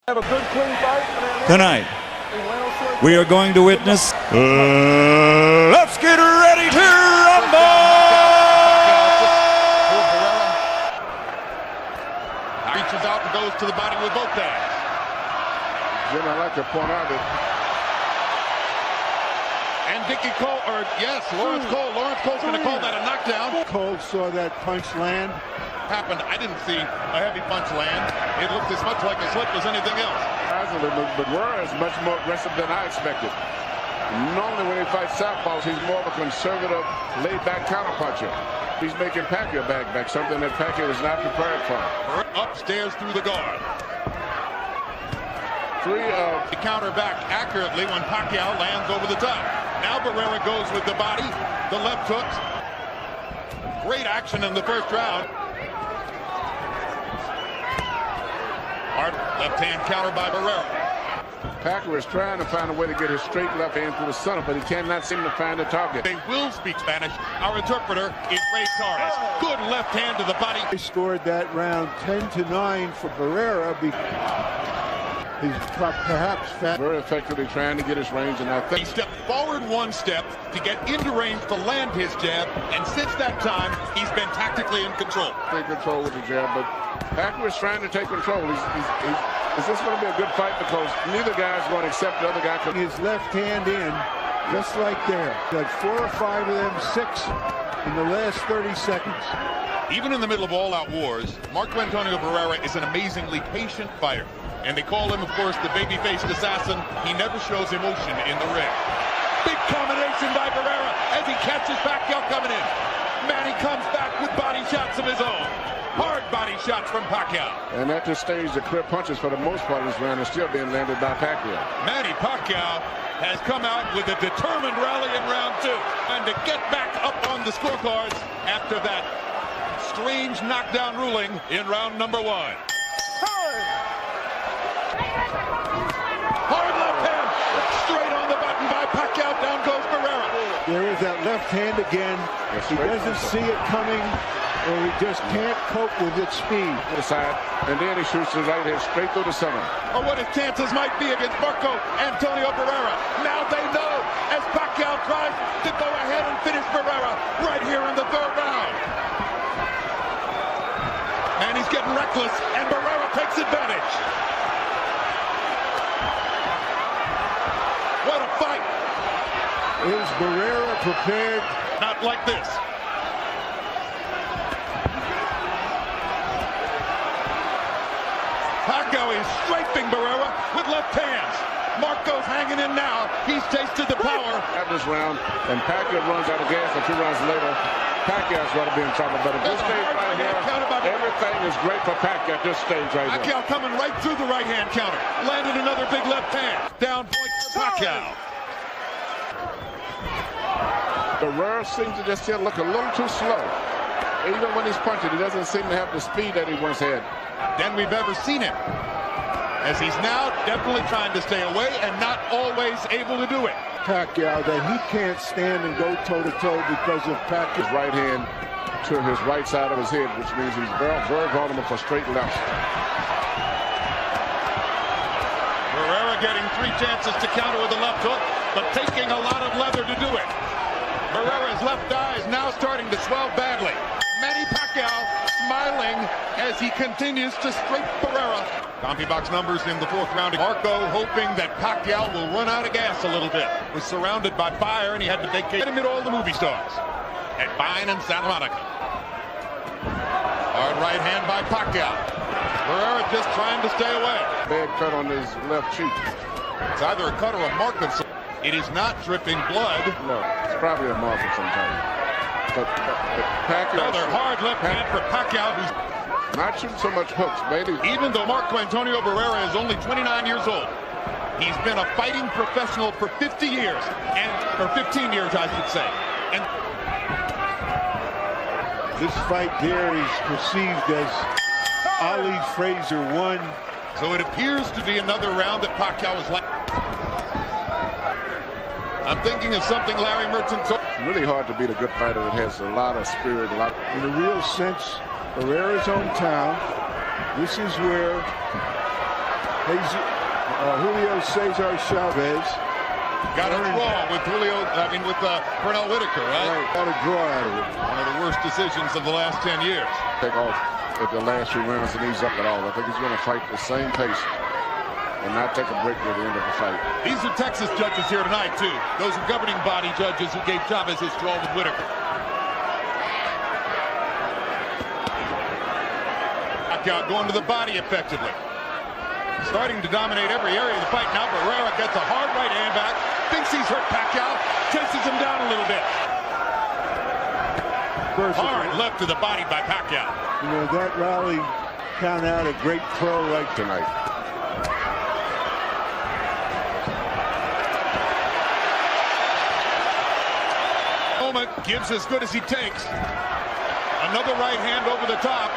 Have a good, clean fight. Tonight, we are going to witness. Let's get ready to rumble! Reaches out and goes to the body with both hands. Jim, I'd like to point out that. And Dickie Cole, Lawrence Cole. Lawrence Cole's going to call that a knockdown. Cole saw that punch land. Happened. I didn't see a heavy punch land. It looked as much like a slip as anything else. But Barrera is much more aggressive than I expected. Normally when he fights southpaws, he's more of a conservative, laid-back counterpuncher. He's making Pacquiao back, something that Pacquiao was not prepared for. Upstairs through the guard. To counter back accurately when Pacquiao lands over the top. Now Barrera goes with the body, the left hooks. Great action in the first round. Hard left hand counter by Barrera. Pacquiao is trying to find a way to get his straight left hand through the center, but he cannot seem to find the target. They will speak Spanish. Our interpreter is Ray Torres. Good left hand to the body. They scored that round 10-9 for Barrera. He's perhaps fat. Very effectively trying to get his range, and I think he stepped forward one step to get into range to land his jab, and since that time, he's been tactically in control. Take control with the jab, but Pacquiao is trying to take control. Is this going to be a good fight? Because neither guy is going to accept the other guy. His left hand in, just like there. Got 4 or 5 of them, 6 in the last 30 seconds. Even in the middle of all-out wars, Marco Antonio Barrera is an amazingly patient fighter. And they call him, of course, the baby-faced assassin. He never shows emotion in the ring. Big combination by Barrera as he catches Pacquiao coming in. Manny comes back with body shots of his own. Hard body shots from Pacquiao. And at this stage, the clear punches for the most part of this round are still being landed by Pacquiao. Manny Pacquiao has come out with a determined rally in round 2. And to get back up on the scorecards after that strange knockdown ruling in round number 1. Hard left hand, straight on the button by Pacquiao. Down goes Barrera. There is that left hand again. He doesn't see it coming, or he just can't cope with its speed. To the side, and then he shoots his right hand straight through the center. Or what his chances might be against Marco Antonio Barrera. Now they know as Pacquiao tries to go ahead and finish Barrera right here in the 3rd round. And he's getting reckless, and Barrera takes advantage. What a fight! Is Barrera prepared? Not like this. Pacquiao is strafing Barrera with left hands. Marco's hanging in now. He's tasted the power. At this round, and Pacquiao runs out of gas a few rounds later. Pacquiao's going to be in trouble, but at this stage right here, everything is great for Pacquiao at this stage right here. Pacquiao coming right through the right hand counter. Landed another big left hand. Down point for Pacquiao. Barrera seems to just still look a little too slow. Even when he's punching, he doesn't seem to have the speed that he once had. Than we've ever seen him. As he's now definitely trying to stay away and not always able to do it. Pacquiao, that he can't stand and go toe-to-toe because of Pacquiao's right hand to his right side of his head, which means he's very vulnerable for straight left. Barrera getting 3 chances to counter with the left hook, but taking a lot of leather to do it. Barrera's left eye is now starting to swell badly. Manny Pacquiao smiling as he continues to strafe Barrera. CompuBox numbers in the 4th round. Marco hoping that Pacquiao will run out of gas a little bit. Was surrounded by fire and he had to vacate amid all the movie stars at Vine and Santa Monica. Hard right hand by Pacquiao. Barrera just trying to stay away. Bad cut on his left cheek. It's either a cut or a mark of some. It is not dripping blood. No, it's probably a mark of some kind. But Pacquiao. Another hard left hand for Pacquiao, who's not shooting so much hooks, baby. Even though Marco Antonio Barrera is only 29 years old, he's been a fighting professional for 50 years, or 15 years, I should say. And this fight there is perceived as Ali Frazier won. So it appears to be another round that Pacquiao is like. I'm thinking of something Larry Merchant. It's really hard to beat a good fighter that has a lot of spirit, a lot. In a real sense, Barrera's hometown. This is where Julio Cesar Chavez. Got a draw with Pernell Whitaker, right? Got a draw out of it. One of the worst decisions of the last 10 years. Take off at the last 3 rounds and ease up at all. I think he's going to fight the same pace and not take a break at the end of the fight. These are Texas judges here tonight, too. Those are governing body judges who gave Chavez his draw with Whitaker. Pacquiao going to the body effectively. Starting to dominate every area of the fight. Now Barrera gets a hard right hand back. Thinks he's hurt Pacquiao. Chases him down a little bit. Hard left to the body by Pacquiao. You know, that rally count out a great throw like Tonight. Moment gives as good as he takes. Another right hand over the top.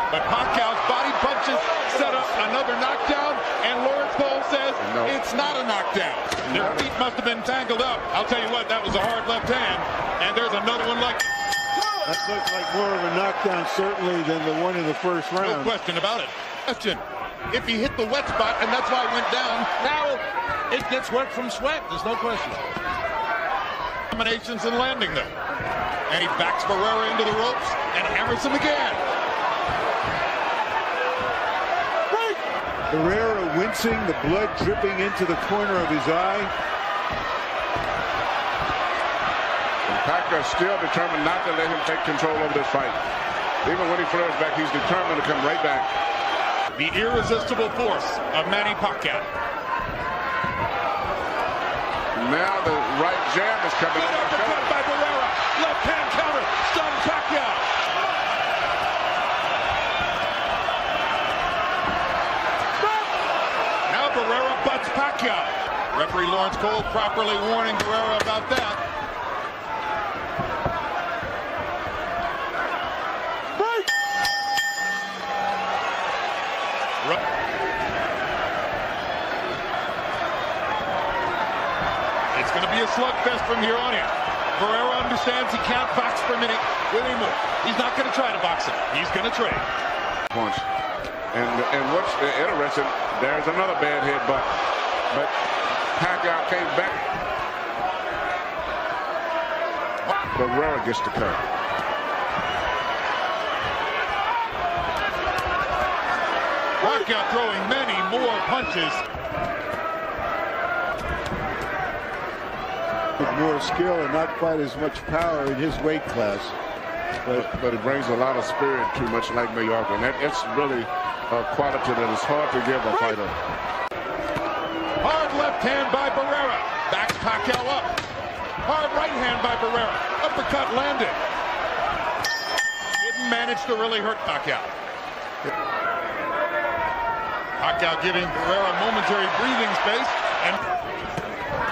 But Pacquiao's body punches set up another knockdown, and Lawrence Cole says it's not a knockdown. Their feet must have been tangled up. I'll tell you what, that was a hard left hand, and there's another one like that. Looked like more of a knockdown, certainly, than the one in the first round. No question about it. Question: if he hit the wet spot, and that's why it went down, now it gets wet from sweat. There's no question. Combinations and landing them, and he backs Barrera into the ropes and hammers him again. Barrera wincing, the blood dripping into the corner of his eye. And Pacquiao still determined not to let him take control over this fight. Even when he throws back, he's determined to come right back. The irresistible force of Manny Pacquiao. Now the right jab is coming. Good uppercut by Barrera. Left hand counter. Stunned Pacquiao. Barrera butts Pacquiao. Referee Lawrence Cole properly warning Barrera about that. It's going to be a slugfest from here on in. Barrera understands he can't box for a minute anymore. He's not going to try to box him. He's going to trade. Punch. And what's interesting, there's another bad hit, but Pacquiao came back. Barrera gets the cut. Pacquiao throwing many more punches. With more skill and not quite as much power in his weight class. But it brings a lot of spirit too, much like Mallorca. And it's really a quality that is hard to give a fighter. Hard left hand by Barrera. Backs Pacquiao up. Hard right hand by Barrera. Uppercut landed. Didn't manage to really hurt Pacquiao. Pacquiao giving Barrera momentary breathing space. And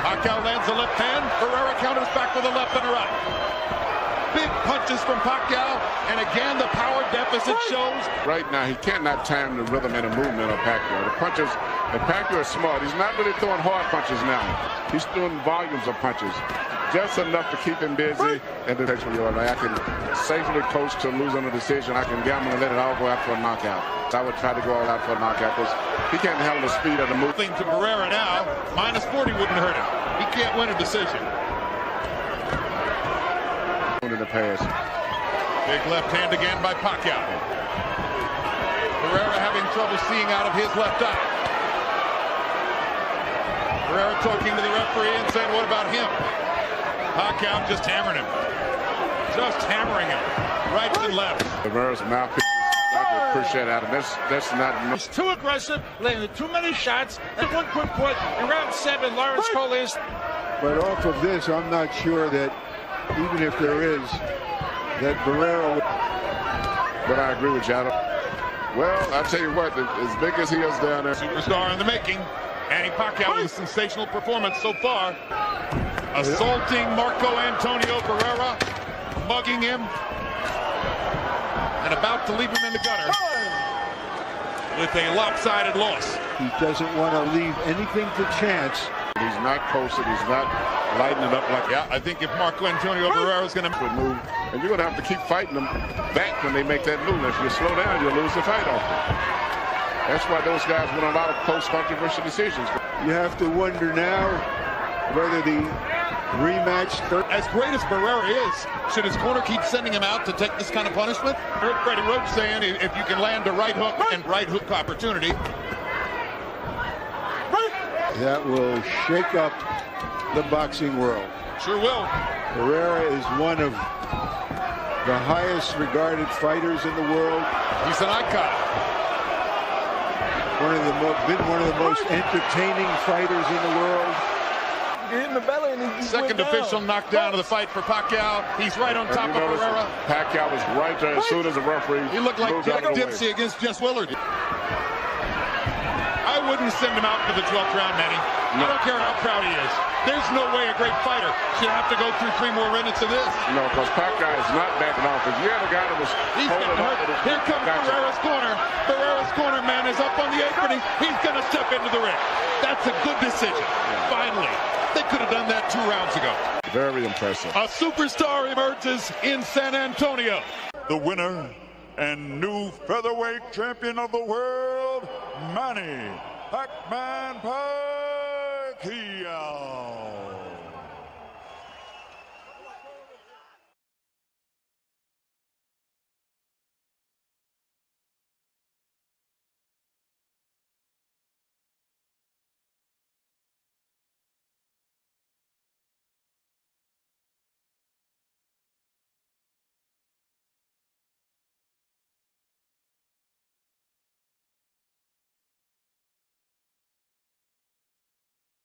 Pacquiao lands the left hand. Barrera counters back with a left and a right. Big punches from Pacquiao, and again the power deficit shows. Right now, he cannot time the rhythm and the movement of Pacquiao. The punches, and Pacquiao is smart. He's not really throwing hard punches now. He's throwing volumes of punches, just enough to keep him busy. And the next one, I can safely coach to lose on a decision. I can gamble and let it all go out for a knockout. I would try to go all out for a knockout because he can't handle the speed of the move. To Barrera now, minus 40 wouldn't hurt him. He can't win a decision. In the pass. Big left hand again by Pacquiao. Barrera having trouble seeing out of his left eye. Barrera talking to the referee and saying, what about him? Pacquiao just hammering him. Just hammering him. Right and left. Barrera's mouthpiece is not to push that out. That's not. He's too aggressive, landing too many shots. And one quick point in round 7, Lawrence Cole is. But off of this, I'm not sure that even if there is, that Barrera. But I agree with you. Well, I tell you what, as big as he is down there. Superstar in the making. Manny Pacquiao with a sensational performance so far. Assaulting Marco Antonio Barrera, mugging him, and about to leave him in the gutter with a lopsided loss. He doesn't want to leave anything to chance. He's not coasting. He's not lighting it up like. Yeah, I think if Marco Antonio Barrera is going to move, and you're going to have to keep fighting them back when they make that move. If you slow down, you'll lose the fight off them. That's why those guys win a lot of close, controversial decisions. You have to wonder now whether the rematch. As great as Barrera is, should his corner keep sending him out to take this kind of punishment? I heard Freddie Roach saying if you can land a right hook and right hook opportunity. That will shake up the boxing world. Sure will. Barrera is one of the highest regarded fighters in the world. He's an icon. Been one of the most entertaining fighters in the world. Hit in the belly and he Second official knockdown of the fight for Pacquiao. He's right on top of Barrera. Pacquiao was right there as soon as the referee. He looked like Jack Dempsey against Jess Willard. I wouldn't send him out for the 12th round, Manny. I don't care how proud he is. There's no way a great fighter should have to go through 3 more minutes of this. No, because Pacquiao is not backing off. If you had a guy that was He's getting hurt. Here comes Barrera's corner. Barrera's corner man is up on the apron. He's going to step into the ring. That's a good decision. Finally. They could have done that 2 rounds ago. Very impressive. A superstar emerges in San Antonio. The winner and new featherweight champion of the world, Manny Pacquiao.